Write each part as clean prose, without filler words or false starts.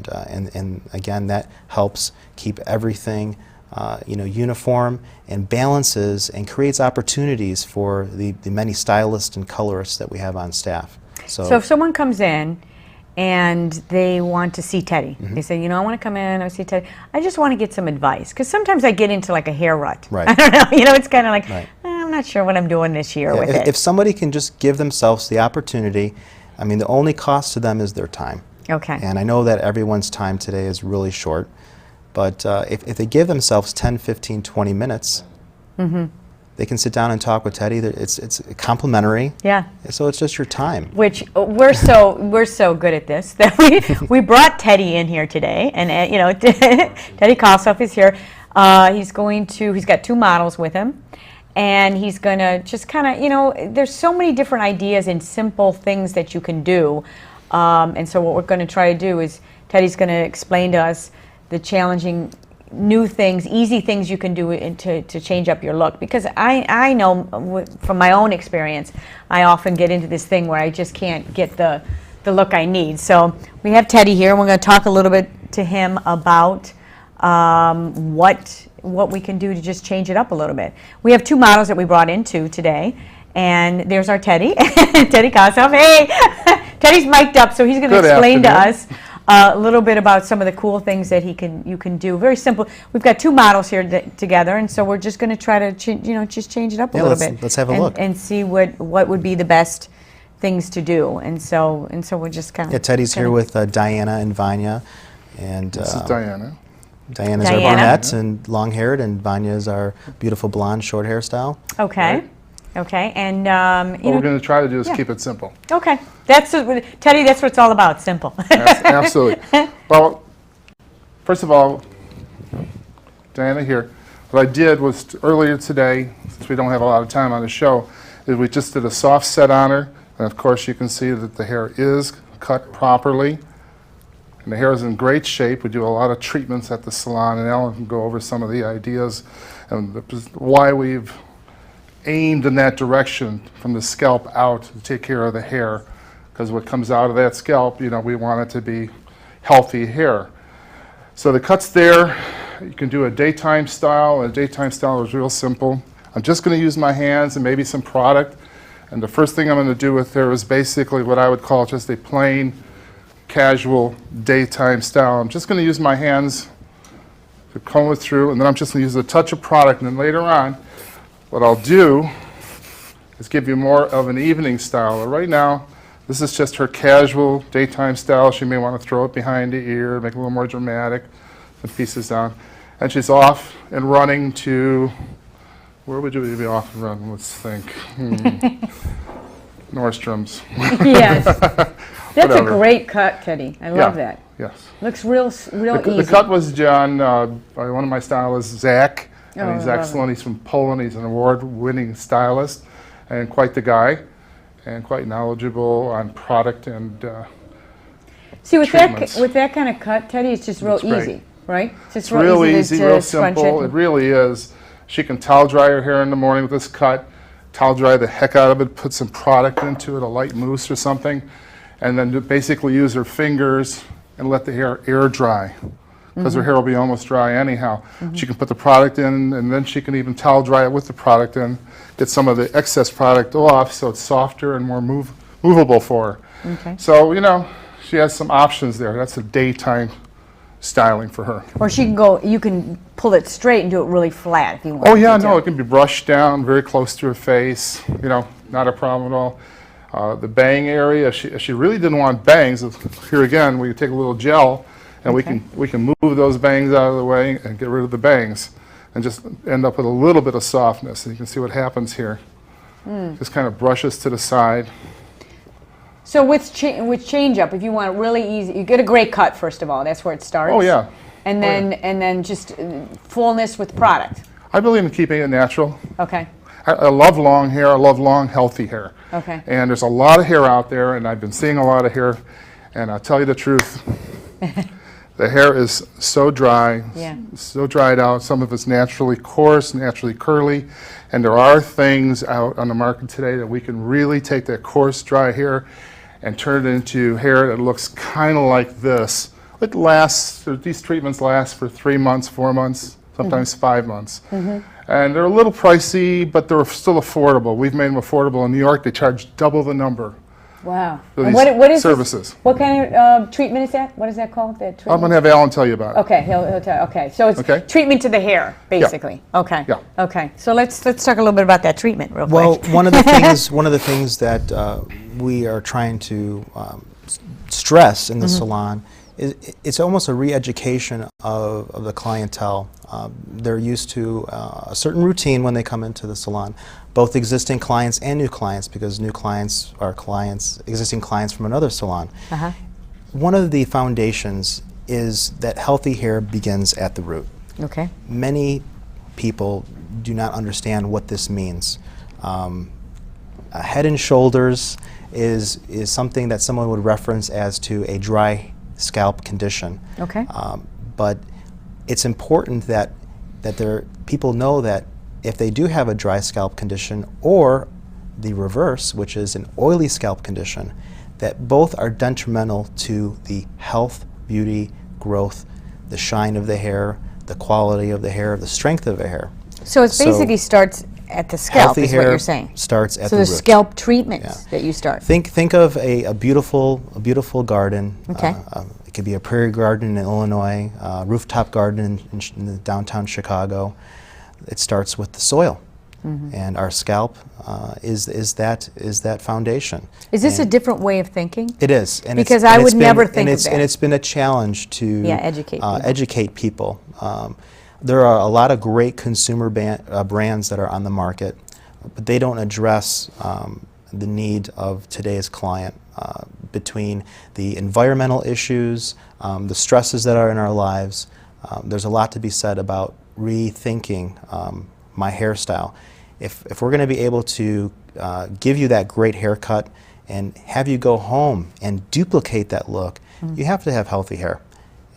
and again, that helps keep everything uniform and balances and creates opportunities for the many stylists and colorists that we have on staff. So if someone comes in and they want to see Teddie, they say, I want to come in, I see Teddie, I just want to get some advice, because sometimes I get into like a hair rut. Right. I don't know, it's kind of like, I'm not sure what I'm doing this year with it. If somebody can just give themselves the opportunity, I mean, the only cost to them is their time. Okay. And I know that everyone's time today is really short, but if they give themselves 10, 15, 20 minutes, they can sit down and talk with Teddie. It's complimentary. Yeah. So it's just your time. Which we're so good at this that we brought Teddie in here today, and Teddie Kossof is here. He's got 2 models with him, and he's going to just kind of there's so many different ideas and simple things that you can do, and so what we're going to try to do is Teddie's going to explain to us the challenging new things, easy things you can do to change up your look. Because I know from my own experience, I often get into this thing where I just can't get the look I need. So we have Teddie here, and we're going to talk a little bit to him about what we can do to just change it up a little bit. We have 2 models that we brought into today, and there's our Teddie, Teddie Kossof. Hey, Teddie's mic'd up, so he's going to explain to us a little bit about some of the cool things that you can do. Very simple. We've got 2 models here together, and so we're just going to try to just change it up a little bit. Let's have a look and see what would be the best things to do. And so we're just kind of Teddie's here with Diana and Vanya, and this is Diana. Diana's our brunette and long-haired, and Vanya's our beautiful blonde short hairstyle. Okay. Right. Okay, and what we're going to try to do is keep it simple. Okay, Teddie. That's what it's all about. Simple. Absolutely. Well, first of all, Diana here. What I did was earlier today, since we don't have a lot of time on the show, is we just did a soft set on her, and of course you can see that the hair is cut properly, and the hair is in great shape. We do a lot of treatments at the salon, and Ellen can go over some of the ideas and why we've aimed in that direction from the scalp out to take care of the hair, because what comes out of that scalp, we want it to be healthy hair. So the cuts there, you can do a daytime style. A daytime style is real simple. I'm just going to use my hands and maybe some product, and the first thing I'm going to do with her is basically what I would call just a plain casual daytime style. I'm just going to use my hands to comb it through, and then I'm just going to use a touch of product, and then later on what I'll do is give you more of an evening style. Right now, this is just her casual daytime style. She may want to throw it behind the ear, make it a little more dramatic, some pieces down. And she's off and running to, where would you be off and run? Let's think. Nordstrom's. Yes. That's a great cut, Teddie. I love that. Yes. Looks real easy. The cut was done by one of my stylists, Zach. And he's excellent. He's from Poland. He's an award-winning stylist and quite the guy, and quite knowledgeable on product and see, with that kind of cut, Teddie, it's just real easy, right? It's real easy, real simple. It really is. She can towel dry her hair in the morning with this cut, towel dry the heck out of it, put some product into it, a light mousse or something, and then basically use her fingers and let the hair air dry, because her hair will be almost dry anyhow. She can put the product in, and then she can even towel dry it with the product in, get some of the excess product off so it's softer and more movable for her. Okay. So, she has some options there. That's a daytime styling for her. Or she can go, you can pull it straight and do it really flat if you want. Oh yeah, no, it can be brushed down very close to her face, not a problem at all. The bang area, if she really didn't want bangs, here again, we take a little gel, and we can move those bangs out of the way and get rid of the bangs and just end up with a little bit of softness. And you can see what happens here. Just kind of brushes to the side. So with change up, if you want really easy, you get a great cut first of all. That's where it starts. Oh yeah. And then just fullness with product. I believe in keeping it natural. Okay. I love long hair. I love long, healthy hair. Okay. And there's a lot of hair out there, and I've been seeing a lot of hair. And I'll tell you the truth. The hair is so dry, so dried out. Some of it's naturally coarse, naturally curly, and there are things out on the market today that we can really take that coarse, dry hair and turn it into hair that looks kind of like this It lasts, these treatments last for 3 months, 4 months, sometimes 5 months. And they're a little pricey, but they're still affordable. We've made them affordable. In New York, they charge double the number Wow. for And these what is services. What kind of treatment is that? What is that called? That I'm treatment? going to have Alan tell you about it. Okay, he'll tell. Okay, so it's Okay. treatment to the hair, basically. Okay. Yeah. Okay. So let's talk a little bit about that treatment real Well, quick. one of the things that we are trying to stress in the salon is it's almost a re-education of the clientele. They're used to a certain routine when they come into the salon, both existing clients and new clients, because new clients are existing clients from another salon. One of the foundations is that healthy hair begins at the root. Okay. Many people do not understand what this means. Head and shoulders is something that someone would reference as to a dry scalp condition. Okay. But it's important that people know that if they do have a dry scalp condition or the reverse, which is an oily scalp condition, that both are detrimental to the health, beauty, growth, the shine of the hair, the quality of the hair, the strength of the hair. So it basically starts at the scalp, Healthy is hair what you're saying. starts at So the the root. scalp treatments that you start. Think of a beautiful garden. Okay. It could be a prairie garden in Illinois, rooftop garden in the downtown Chicago. It starts with the soil, and our scalp is that foundation. Is this a And different way of thinking? It is, and Because it's, I and would it's never been, think and of it's, that. And it's been a challenge to educate people. There are a lot of great consumer brands that are on the market, but they don't address the need of today's client between the environmental issues, the stresses that are in our lives. There's a lot to be said about rethinking my hairstyle. If we're going to be able to give you that great haircut and have you go home and duplicate that look, you have to have healthy hair.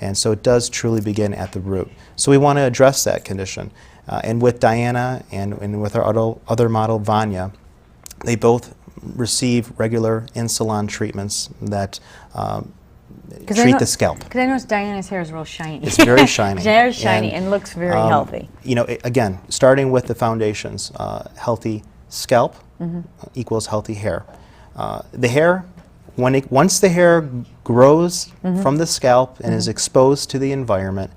And so it does truly begin at the root. So we want to address that condition. And with Diana and with our other model, Vanya, they both receive regular in-salon treatments that treat the scalp. Because I noticed Diana's hair is real shiny. It's very shiny. Her hair is shiny and looks very healthy. You know, again, starting with the foundations, healthy scalp equals healthy hair. The hair, once the hair grows from the scalp and is exposed to the environment,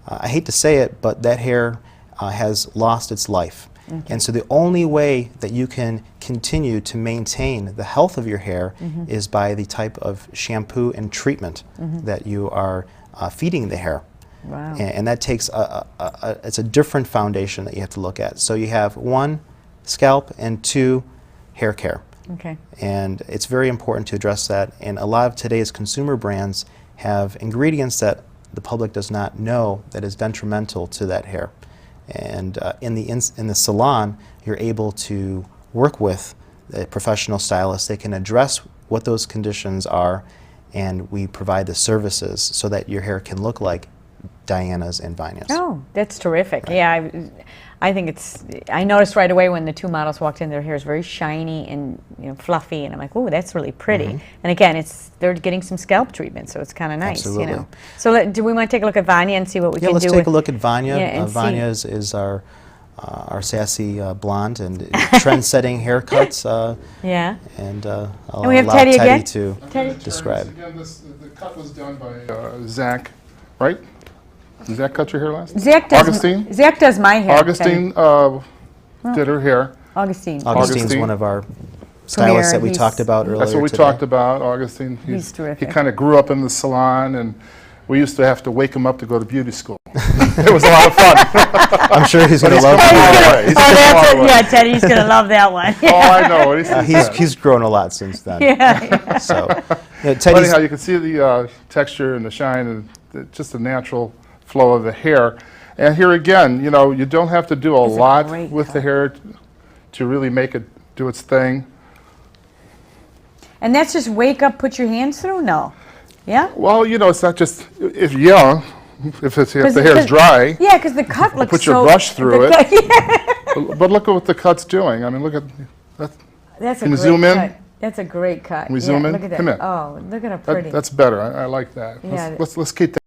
I hate to say it, but that hair has lost its life. And so the only way that you can continue to maintain the health of your hair is by the type of shampoo and treatment that you are feeding the hair. Wow. And that takes it's a different foundation that you have to look at. So you have 1, scalp, and 2, hair care. Okay. And it's very important to address that. And a lot of today's consumer brands have ingredients that the public does not know that is detrimental to that hair. And in the salon, you're able to work with a professional stylist. They can address what those conditions are, and we provide the services so that your hair can look like Diana's and Vanya's. Oh, that's terrific. Right. Yeah, I think I noticed right away when the 2 models walked in, their hair is very shiny and fluffy, and I'm like, oh, that's really pretty. And again, they're getting some scalp treatment, so it's kind of nice. Absolutely. So do we want to take a look at Vanya and see what we can do? Yeah, let's take a look at Vanya. Yeah, Vanya is our sassy blonde and trend-setting haircuts. Yeah. And I'll we have allow Teddie Teddie again? to Teddie? describe. Again, the cut was done by Zach, right? Did Zach cut your hair last? Zach does. Augustine? Zach does my hair. Augustine did her hair. Augustine's Augustine's one of our stylists that we talked about earlier. That's what we today. talked about, Augustine. He's terrific. He kind of grew up in the salon, and we used to have to wake him up to go to beauty school. It was a lot of fun. I'm sure he's going to love He's come a long way. Yeah, Teddy's going to love that one. Oh, I know. he's grown a lot since then. Yeah. So, But Teddy's, anyhow, you can see the texture and the shine and just the natural flow of the hair. And here again, you don't have to do a lot with the hair to really make it do its thing. And that's just wake up, put your hands through? No. Yeah? Well, it's not just if you're young, if the hair's dry. Yeah, because the cut looks Put your brush through it. But look at what the cut's doing. I mean, look at that. That's a Can you great zoom in? cut. That's a great cut. We zoom in? Look at that. Come in. Oh, look at how pretty. That's better. I like that. Yeah. Let's keep that.